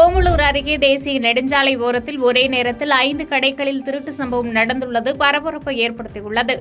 ஓமலூர் அருகே தேசிய நெடுஞ்சாலை ஓரத்தில் ஒரே நேரத்தில் 5 கடைகளில் திருட்டு சம்பவம் நடந்துள்ளது பரபரப்பை ஏற்படுத்தியுள்ளது.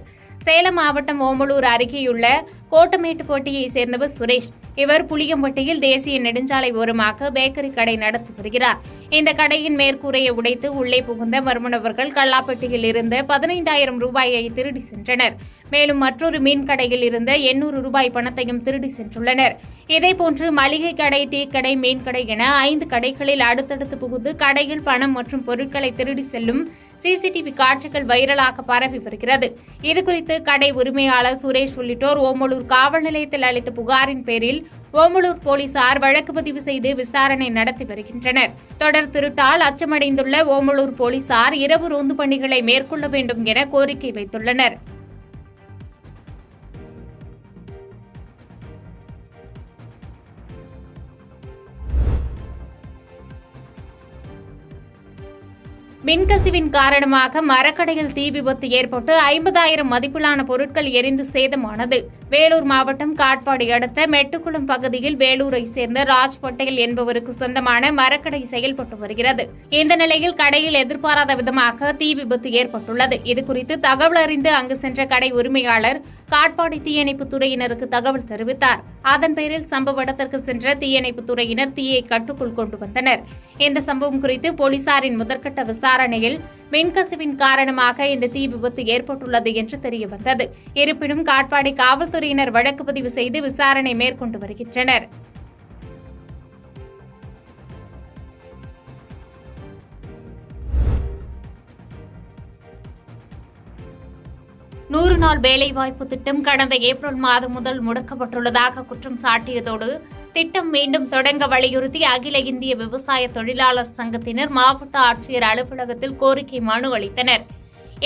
சேலம் மாவட்டம் ஓமலூர் அருகேயுள்ள கோட்டமேட்டுப்பட்டியைச் சேர்ந்தவர் சுரேஷ். இவர் புளியம்பட்டியில் தேசிய நெடுஞ்சாலை ஓரமாக பேக்கரி கடை நடத்தி வருகிறார். இந்த கடையின் மேற்கூரையை உடைத்து உள்ளே புகுந்த மர்ம நபர்கள் கல்லாப்பட்டியில் இருந்த 15,000 ரூபாயை திருடி சென்றனர். மேலும் மற்றொரு மீன் கடையில் இருந்த 800 ரூபாய் பணத்தையும் திருடி சென்றுள்ளனர். இதேபோன்று மளிகை கடை, டீ கடை, மீன் கடை என 5 கடைகளில் அடுத்தடுத்து புகுந்து கடையில் பணம் மற்றும் பொருட்களை திருடி செல்லும் சிசிடிவி காட்சிகள் வைரலாக பரவி வருகிறது. இதுகுறித்து கடை உரிமையாளர் சுரேஷ் உள்ளிட்டோர் ஓமலூர் காவல் நிலையத்தில் அளித்த புகாரின் பேரில் ஓமலூர் போலீசார் வழக்கு பதிவு செய்து விசாரணை நடத்தி வருகின்றனர். தொடர் திருட்டால் அச்சமடைந்துள்ள ஓமலூர் போலீசார் இரவு ரோந்து பணிகளை மேற்கொள்ள வேண்டும் என கோரிக்கை வைத்துள்ளனர். மின்கசிவின் காரணமாக மரக்கடையில் தீ விபத்து ஏற்பட்டு 50,000 மதிப்பிலான பொருட்கள் எரிந்து சேதமானது. வேலூர் மாவட்டம் காட்பாடி அடுத்த மெட்டுக்குளம் பகுதியில் வேலூரை சேர்ந்த ராஜ் பட்டேல் என்பவருக்கு சொந்தமான மரக்கடை செயல்பட்டு வருகிறது. இந்த நிலையில் கடையில் எதிர்பாராத விதமாக தீ விபத்து ஏற்பட்டுள்ளது. இதுகுறித்து தகவல் அறிந்து அங்கு சென்ற கடை உரிமையாளர் காட்பாடி தீயணைப்புத் துறையினருக்கு தகவல் தெரிவித்தார். அதன் பேரில் சம்பவ இடத்திற்கு சென்ற தீயணைப்புத் துறையினர் தீயை கட்டுக்குள் கொண்டு வந்தனர். இந்த சம்பவம் குறித்து போலீசாரின் முதற்கட்ட விசாரணையில் மின்கசிவின் காரணமாக இந்த தீ விபத்து ஏற்பட்டுள்ளது என்று தெரியவந்தது. இருப்பினும் காட்பாடி காவல்துறையினர் வழக்கு பதிவு செய்து விசாரணை மேற்கொண்டு வருகின்றனர். நூறு நாள் வேலைவாய்ப்பு திட்டம் கடந்த ஏப்ரல் மாதம் முதல் முடக்கப்பட்டுள்ளதாக குற்றம் சாட்டியதோடு திட்டம் மீண்டும் தொடங்க வலியுறுத்தி அகில இந்திய விவசாய தொழிலாளர் சங்கத்தினர் மாவட்ட ஆட்சியர் அலுவலகத்தில் கோரிக்கை மனு அளித்தனர்.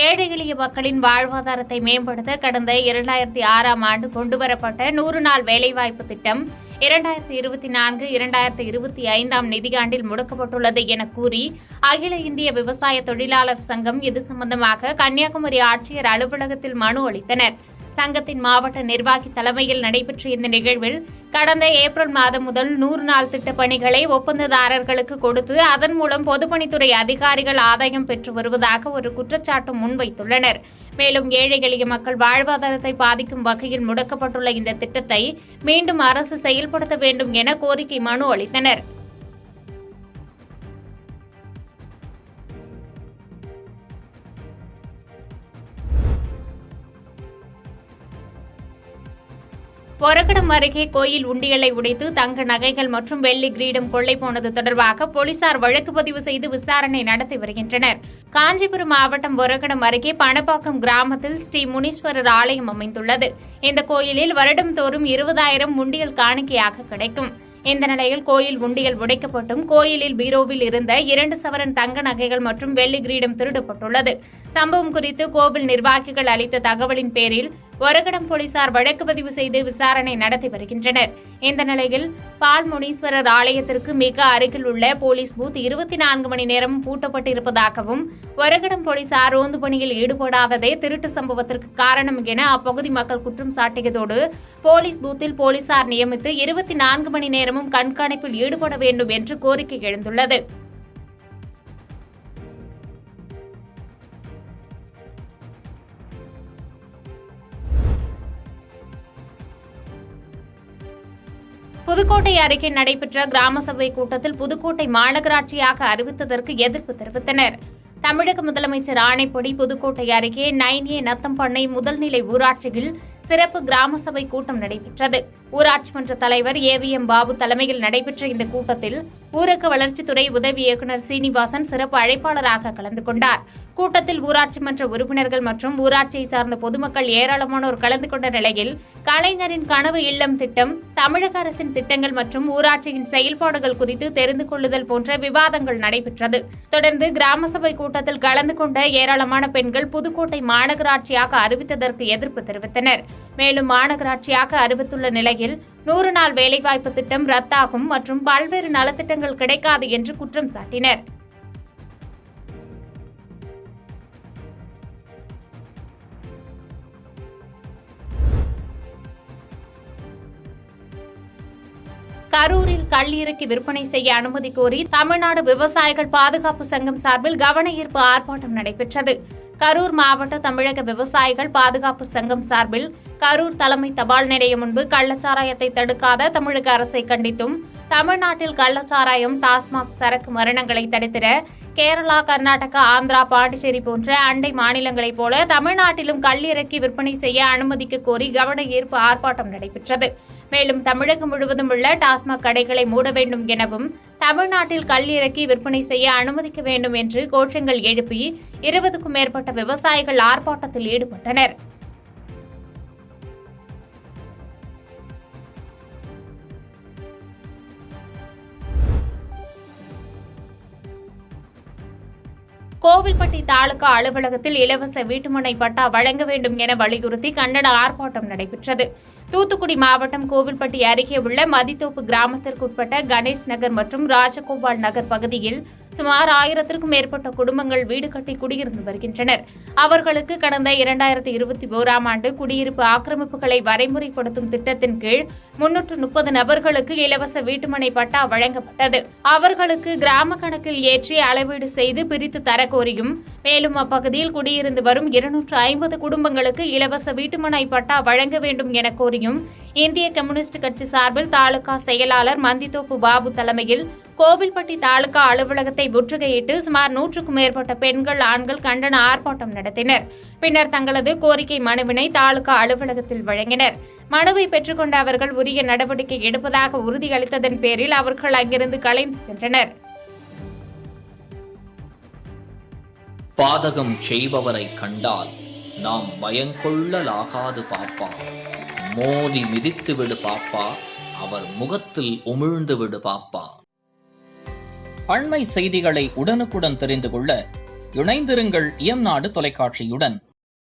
ஏழை எளிய மக்களின் வாழ்வாதாரத்தை மேம்படுத்த கடந்த 2006ஆம் ஆண்டு கொண்டுவரப்பட்ட 100 நாள் வேலைவாய்ப்பு திட்டம் 2024-2025 நிதியாண்டில் முடக்கப்பட்டுள்ளது என கூறி அகில இந்திய விவசாய தொழிலாளர் சங்கம் இது சம்பந்தமாக கன்னியாகுமரி ஆட்சியர் அலுவலகத்தில் மனு அளித்தனர். சங்கத்தின் மாவட்ட நிர்வாகி தலைமையில் நடைபெற்ற இந்த நிகழ்வில் கடந்த ஏப்ரல் மாதம் முதல் 100 நாள் திட்டப் பணிகளை ஒப்பந்ததாரர்களுக்கு கொடுத்து அதன் மூலம் பொதுப்பணித்துறை அதிகாரிகள் ஆதாயம் பெற்று வருவதாக ஒரு குற்றச்சாட்டு முன்வைத்துள்ளனர். மேலும் ஏழை எளிய மக்கள் வாழ்வாதாரத்தை பாதிக்கும் வகையில் முடக்கப்பட்டுள்ள இந்த திட்டத்தை மீண்டும் அரசு செயல்படுத்த வேண்டும் என கோரிக்கை மனு அளித்தனர். ஒரகடம் அருகே கோயில் உண்டியலை உடைத்து தங்க நகைகள் மற்றும் வெள்ளி கிரீடம் கொள்ளை போனது தொடர்பாக போலீசார் வழக்கு பதிவு செய்து விசாரணை நடத்தி வருகின்றனர். காஞ்சிபுரம் மாவட்டம் ஒரகடம் அருகே பணப்பாக்கம் கிராமத்தில் ஸ்ரீ முனீஸ்வரர் ஆலயம் அமைந்துள்ளது. இந்த கோயிலில் வருடம்தோறும் 20,000 உண்டியல் காணிக்கையாக கிடைக்கும். இந்த நிலையில் கோயில் உண்டியல் உடைக்கப்பட்டும் கோயிலில் பீரோவில் இருந்த 2 சவரன் தங்க நகைகள் மற்றும் வெள்ளி கிரீடம் திருடப்பட்டுள்ளது. சம்பவம் குறித்து கோவில் நிர்வாகிகள் அளித்த தகவலின் பேரில் ஒரகடம் போலீசார் வழக்கு பதிவு செய்து விசாரணை நடத்தி வருகின்றனர். இந்த நிலையில் பால் முனீஸ்வரர் ஆலயத்திற்கு மிக அருகில் உள்ள போலீஸ் பூத் 24 மணி நேரம் பூட்டப்பட்டிருப்பதாகவும் ஒரகடம் போலீசார் ரோந்து பணியில் ஈடுபடாததே திருட்டு சம்பவத்திற்கு காரணம் என அப்பகுதி மக்கள் குற்றம் சாட்டியதோடு போலீஸ் பூத்தில் போலீசார் நியமித்து 24 மணி நேரமும் கண்காணிப்பில் ஈடுபட வேண்டும் என்று கோரிக்கை எழுந்துள்ளது. புதுக்கோட்டை அருகே நடைபெற்ற கிராம சபை கூட்டத்தில் புதுக்கோட்டை மாநகராட்சியாக அறிவித்ததற்கு எதிர்ப்பு தெரிவித்தனர். தமிழக முதலமைச்சர் ஆணைப்படி புதுக்கோட்டை அருகே 9A நத்தம்பண்ணை முதல்நிலை ஊராட்சியில் சிறப்பு கிராம சபை கூட்டம் நடைபெற்றது. ஊராட்சி மன்ற தலைவர் AVM பாபு தலைமையில் நடைபெற்ற இந்த கூட்டத்தில் ஊரக வளர்ச்சித்துறை உதவி இயக்குநர் சீனிவாசன் சிறப்பு அழைப்பாளராக கலந்து கொண்டார். கூட்டத்தில் ஊராட்சி மன்ற உறுப்பினர்கள் மற்றும் ஊராட்சியை சார்ந்த பொதுமக்கள் ஏராளமானோர் கலந்து கொண்ட நிலையில் கலைஞரின் கனவு இல்லம் திட்டம், தமிழக அரசின் திட்டங்கள் மற்றும் ஊராட்சியின் செயல்பாடுகள் குறித்து தெரிந்து கொள்ளுதல் போன்ற விவாதங்கள் நடைபெற்றது. தொடர்ந்து கிராம சபை கூட்டத்தில் கலந்து கொண்ட ஏராளமான பெண்கள் புதுக்கோட்டை மாநகராட்சியாக அறிவித்ததற்கு எதிர்ப்பு தெரிவித்தனர். மேலும் மாநகராட்சியாக அறிவித்துள்ள நிலையில் 100 நாள் வேலைவாய்ப்பு திட்டம் ரத்தாகும் மற்றும் பல்வேறு நலத்திட்டங்கள் கிடைக்காது என்று குற்றம் சாட்டினர். கரூரில் கல்லிறக்கி விற்பனை செய்ய அனுமதி கோரி தமிழ்நாடு விவசாயிகள் பாதுகாப்பு சங்கம் சார்பில் கவன ஈர்ப்பு ஆர்ப்பாட்டம் நடைபெற்றது. கரூர் மாவட்ட தமிழக விவசாயிகள் பாதுகாப்பு சங்கம் சார்பில் கரூர் தலைமை தபால் நிலையம் முன்பு கள்ளச்சாராயத்தை தடுக்காத தமிழக அரசை கண்டித்தும், தமிழ்நாட்டில் கள்ளச்சாராயம், டாஸ்மாக் சரக்கு மரணங்களை தடுத்திட கேரளா, கர்நாடகா, ஆந்திரா, பாண்டிச்சேரி போன்ற அண்டை மாநிலங்களைப் போல தமிழ்நாட்டிலும் கல்லிறக்கி விற்பனை செய்ய அனுமதிக்க கோரி கவன ஈர்ப்பு ஆர்ப்பாட்டம் நடைபெற்றது. மேலும் தமிழகம் முழுவதும் உள்ள டாஸ்மாக் கடைகளை மூட வேண்டும் எனவும், தமிழ்நாட்டில் கல்லிறக்கி விற்பனை செய்ய அனுமதிக்க வேண்டும் என்று கோஷங்கள் எழுப்பி 20க்கும் மேற்பட்ட விவசாயிகள் ஆர்ப்பாட்டத்தில் ஈடுபட்டனர். கோவில்பட்டி தாலுகா அலுவலகத்தில் இலவச வீட்டுமனை பட்டா வழங்க வேண்டும் என வலியுறுத்தி கண்டன ஆர்ப்பாட்டம் நடைபெற்றது. தூத்துக்குடி மாவட்டம் கோவில்பட்டி அருகே உள்ள மதித்தோப்பு கிராமத்திற்குட்பட்ட கணேஷ் நகர் மற்றும் ராஜகோபால் நகர் பகுதியில் சுமார் 1000க்கும் மேற்பட்ட குடும்பங்கள் வீடு கட்டி குடியிருந்து வருகின்றனர். அவர்களுக்கு கடந்த 2021ஆம் ஆண்டு குடியிருப்பு ஆக்கிரமிப்புகளை வரைமுறைப்படுத்தும் திட்டத்தின் கீழ் 330 நபர்களுக்கு இலவச வீட்டுமனை பட்டா வழங்கப்பட்டது. அவர்களுக்கு கிராம கணக்கில் ஏற்றி அளவீடு செய்து பிரித்து தரக்கோரியும், மேலும் அப்பகுதியில் குடியிருந்து வரும் 250 குடும்பங்களுக்கு இலவச வீட்டுமனை பட்டா வழங்க வேண்டும் என கோரியும், இந்திய கம்யூனிஸ்ட் கட்சி சார்பில் தாலுகா செயலாளர் மந்தித்தோப்பு பாபு தலைமையில் கோவில்பட்டி தாலுகா அலுவலகத்தை முற்றுகையிட்டு சுமார் 100க்கும் மேற்பட்ட பெண்கள், ஆண்கள் கண்டன ஆர்ப்பாட்டம் நடத்தினர். பின்னர் தங்களது கோரிக்கை மனுவினை தாலுகா அலுவலகத்தில் வழங்கினர். மனுவை பெற்றுக்கொண்ட அவர்கள் உரிய நடவடிக்கை எடுப்பதாக உறுதியளித்ததன் பேரில் அவர்கள் அங்கிருந்து கலைந்து சென்றனர். பாதகம் செய்பவரை கண்டால் நாம் பயங்கொள்ளலாகாது பாப்பா, மோதி மிதித்து விடு பாப்பா, அவர் முகத்தில் உமிழ்ந்து விடு பாப்பா. அண்மை செய்திகளை உடனுக்குடன் தெரிந்து கொள்ள இணைந்திருங்கள் எம் நாடு தொலைக்காட்சியுடன்.